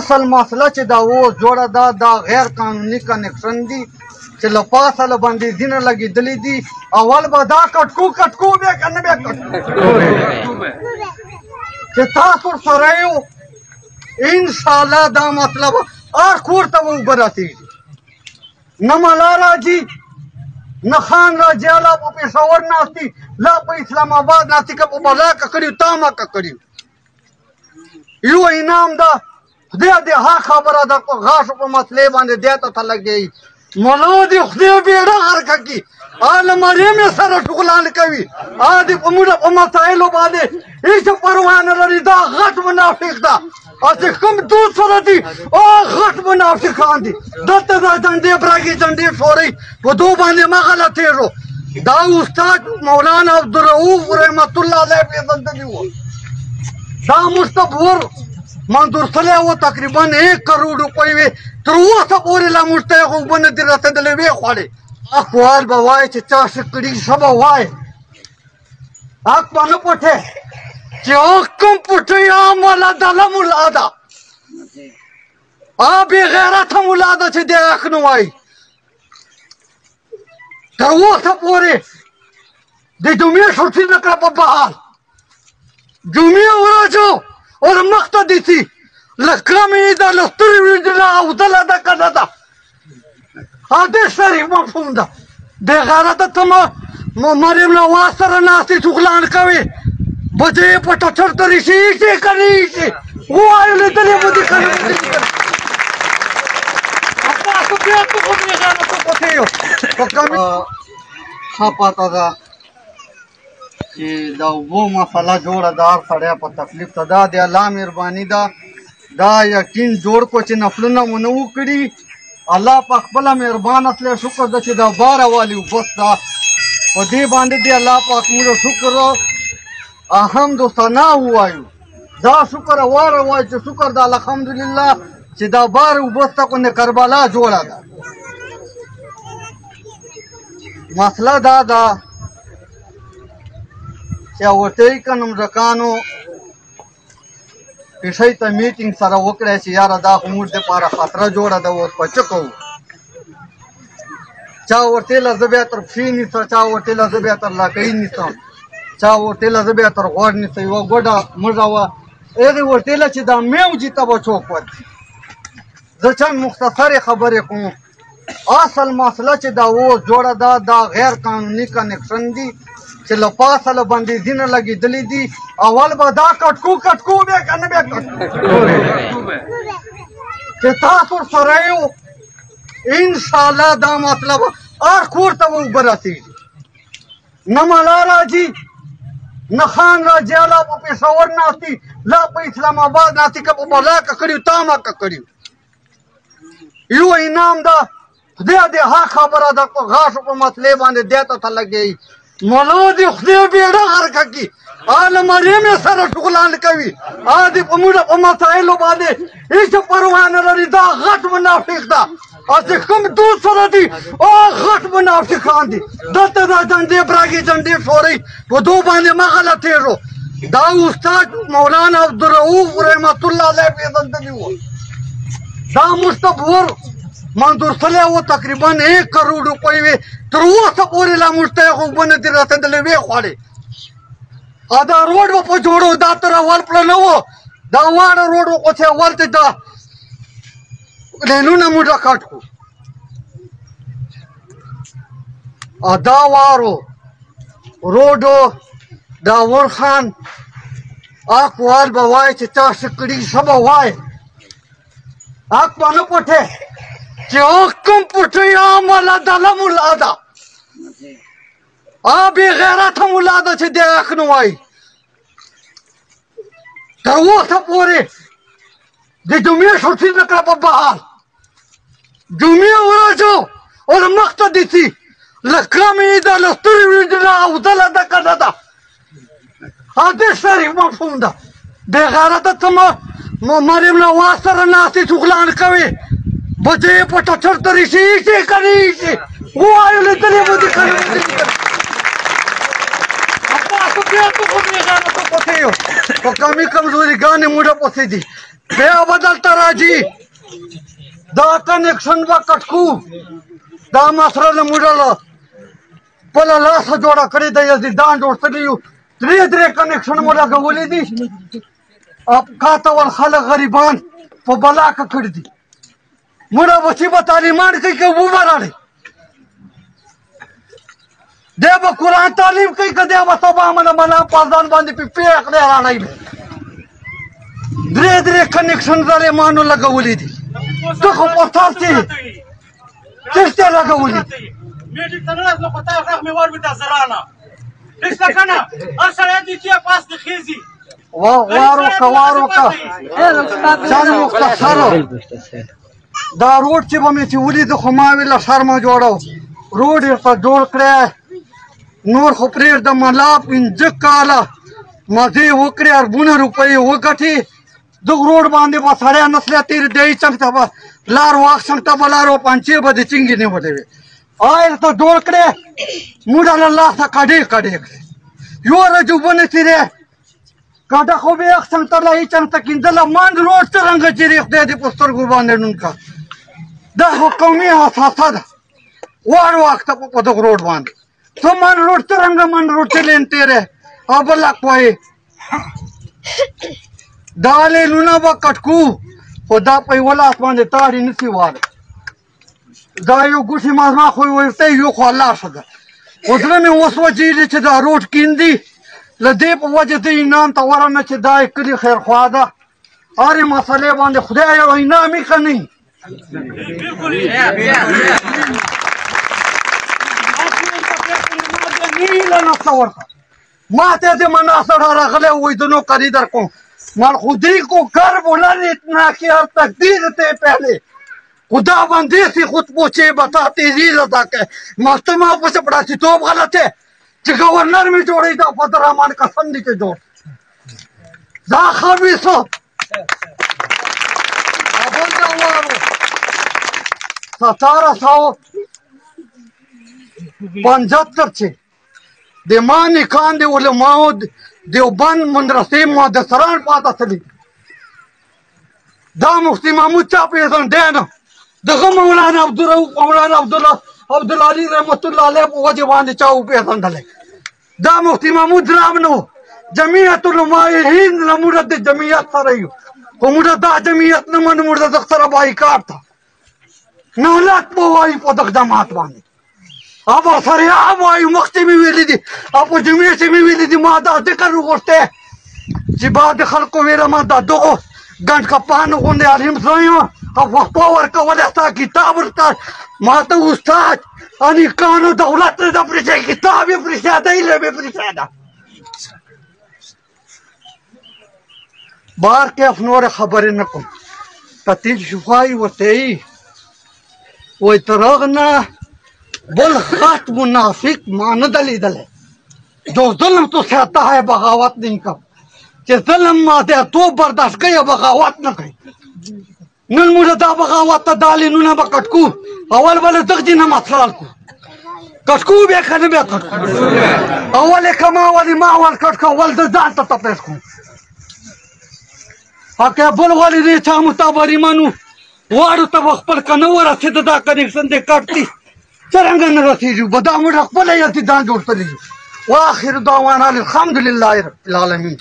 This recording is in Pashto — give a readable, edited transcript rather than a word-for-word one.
اصل مسله چې دا اوس جوړه ده دا غیر قانوني کنیکشن دي چې له پاسه له بندیزونه لګېدلي دي. اول به دا کټکو بیا که نه بیا کټکو چې تاسو سره یو انشاءالله دا مطلب هر کور ته به اوبه رسېږي. نه ملا راځي نه خان راځي لا په پېښور ناستي لا په اسلام آباد ناستي که په بلاکه کړي تا مکه کړي یو انعام ده. خدای دې ها خبره ده په غاښو په مسلې باندې دی ته ته لګېږي ملا دې خدای بیړه غرقه کړي هله مریم یې سره ټغلان کوي دې په موږ په مسایلو باندې هېڅ پروا نه لري. دا غټ منافق ده او چې کوم دود سره دي غټ منافقان دي. دلته دا ډنډې براګې ډنډې ښورئ په دو باندې مه غلطېږو. دا استاد مولانا عبدالرؤف رحمت الله علیه پېژندلي وو. دا موږ ته بور منظور صلی و تقریبا 1 کروڑ روپۍ وې تر اوسه پورې لا موږ ته یې اوبه نه دي رسېدلې وې خوړې. اقوال به وایي چې چا څه کړي ښه به وایي حق به نه پټې چې حق کوم پټوي مولا دله ملا ده بې غیرته ملا ده چې دی حق نه وایي. تر اوسه پورې د جمعې چھټي نه کړه په بهار جمعې ورځو اور مخ ته دي سي له کمې ده له سترې وریجې نه اودله ده که نه ده حدیث شریف مفهوم ده. بې غیرته ته مریم نواز سره ناستې چغلان کوې بچې یې په ټچر ته ریشي ایسې که نه ایسې ووایو لیدلې به دي که نه به دي تاسو بیا ته خو بې غیرته پټې یو په کمې ښه پته ده چې د اوبو مسله جوړه ده هر سړی په تکلیف ته ده د الله مهرباني ده. دا یقین جوړ کړو چې نفلونه مو نه وکړي الله په خپله مهربان اصلی شکر ده چې دا باره والي بس ده په دې باندې دې الله پاک موږ شکر حمد و ثنا ووایو. دا شکر واره وایو چې شکر ده الحمدلله چې دا باره وبس ته د کربلا جوړه ده. مسله دا ده چې ورته یې که نمرکانو پیشۍ ته میټینګ سره وکړی چې یاره دا خو موږ دپاره خطره جوړه ده اوس په څه کوو. چا ورته ویله زه بیا تر پښې نیسم چا ورته ویله زه بیا تر لکۍ نیسم چا ورته ویله زه بیا تر غوږ نیسم یوه ګوډه موږه وه هغې ورته ویله چې دا میوجي ته به څوک ورکړي. زه چند مختصرې خبرې کوم. اصل مسله چې دا اوس جوړه ده دا غیر قانوني کنیکشن دي چې له پاسه له بندیزونه لګېدلي دي. اول به دا کټکو بیا که نه بیا کټکو چې تاسو سره یو انشاءالله دا مطلب هر کور ته به اوبه رسېږي. نه ملا راځي نه خان راځي لا په پېښور ناستي لا په اسلام آباد ناستي که په بلاکه کړي تا مکه کړي یو انعام ده. خدای دې ها خبره ده په غاښو په مسلې باندې دی ته ته لګېږي ملا دې خدای بیړه غرقه کړي هله مریم یې سره ټغلان کوي دې په موږ په مسایلو باندې هېڅ پروا نه لري. دا غټ منافق ده او چې کوم دود سره دي غټ منافقان دي. دلته دا ډنډې براګې ډنډې ښورئ په دو باندې مه غلطېږو. دا استاد مولانا عبدالرؤف رحمت الله علیه پېژندلي وو. دا موږ ته بور منظور صلی و تقریبا 1 کروڑ روپۍ وې تر اوسه پورې لا موږ ته یې اوبه نه دي رسېدلې وې خوړې. دا روډ به په جوړو دا تر اول پله نه وو دا واړه روډ وکړو چې اول ته دا لینونه موږ راکټ کړو دا وارو روډو دا ورخان اقوال به وایي چې تا څه کړي ښه به وایي حق به نه پټې چې حق کوم پټوي مولا دله ملا ده بې غیرته ملا ده چې دی حق نه وایي. تر اوسه پورې د جمعې چھټي نه کړه په بهار جمعې ورځو اور مخ ته دي سي له کمې ده له سترې وریجې نه اودله ده که نه ده حدیث شریف مفهوم ده. بې غیرته ته مریم نواز سره ناستې چغلان کوې بچې یې په ټچر ته ریشي ایسې که نه ایسې ووایو لیدلې به دي که نه به دي तो गाना तो पते हो तो कमी कमजोरी गाने मुड़ा पते दी बे बदलता राजी दा कनेक्शन बा कटकू दा मसरा ने मुड़ला पला लास जोड़ा करे दे यदि दान जोड़ते लियो धीरे धीरे कनेक्शन मुड़ा का बोली दी अब खाता वाल खाला गरीबान वो बला का कर दी मुड़ा मुसीबत तालीमान के वो बराड़े देव कुरान तालीम कई का देव सभा मन मना पासदान बांधी पिपे अकड़े आना ही धीरे धीरे कनेक्शन वाले मानो लगा बोली थी तो को पत्थर से किससे लगा बोली मेरी तनाज लो पता है में और बिता जराना इसका खाना असर है दीजिए पास की खीजी वारो का जान मुख्तसर दा रोड से बमे थी उली तो खमावेला शर्मा जोड़ो रोड ऐसा जोड़ करे नूर खुपरेर द मलाप इन जकाला मजे वकरे और बुना रुपये वो कठी दुख रोड बांधे बसाड़े नस्ले तीर दे चंगता बा लार वाक संगता बलारो 5-6 बजे चिंगी नहीं होते आए तो जोड़ करे मुड़ा ला सा काढ़े काढ़े यो रजू बने तिरे काटा को भी एक संगता ला ही चंगता किंदला मान रोड से रंग चिरे दे दे पुस्तर को बांधे उनका दा हुक्मी हासा वार वाक तक को रोड बांधे तो मन रोड तरंगा मन रोड से लेन तेरे अब लकवाए दाले लुना बा कटकू वो दा पे वाला आसमान दे तारी नसी वार दायो गुशी मारना कोई वैसे यो खोला सदा उसने में उस वजीर से दा रोड किंदी लदे पे वजह से इनाम तवारा न से दा करी खैर ख्वादा अरे मसले बांधे खुदा यो इनाम ही करनी माते से मनासर रखले हुई दोनों खरीदर को मार खुदी को कर बोला इतना कि हर तकदीर थे पहले खुदा बंदी सी खुद पूछे बताती जीज के महतमा से पड़ा सी तो गलत है कि गवर्नर में जोड़ी था फतरहमान कसम दी के जोड़ दाखा भी सो 1775 से देमानी खान दे उलमाओ देवबंद मदरसे मुहद्दिसरान पाता चली दा मुफ्ती महमूद चापे देना दगा मौलाना अब्दुल अली रहमतुल्लाह अलैह वजवान चाऊ पे दले दा मुफ्ती महमूद रामनो जमीयतुल उलमा हिंद नमुरद जमीयत सरयु को मुरदा जमीयत न मन मुरद अक्सर भाई काट था नौलत पोवाई पदक जमात बांधे अब सर अब आई मख्ती में मिली थी अब जमीन से में मिली थी मादा दिक्कत होते जिबाद खल को मेरा मादा दो गंट का पान कोने आलिम सोयो अब पावर का वलस्ता किताब उस्ता माता उस्ताद अनि कानो दौलत ने दपरिसे किताब ये परिषदा ही ले परिषदा बार के अपनोर खबर न को तती शुफाई वतेई वो तरगना बुल खात मुनाफिक मान दली दले जो जुल्म तो सहता है बगावत नहीं कर कि जुल्म माते तो बर्दाश्त कई बगावत न कई नन मुझे दा बगावत दाली नुना बकटकू अवल वाले तक जी नमाज लाल को कटकू बेखने बेखट अवल कमा वाली माँ वाल कटका वाल दान तक पेश को आके बुल वाली रेचा मुताबरी मानू वाड़ू तब पर कनवर से दा कनेक्शन दे काटती चरंगन रसीजू बदाम रखबले यति दान जोड़ते लीजू वाखिर दावाना अल्हम्दुलिल्लाहि रब्बिल आलमीन।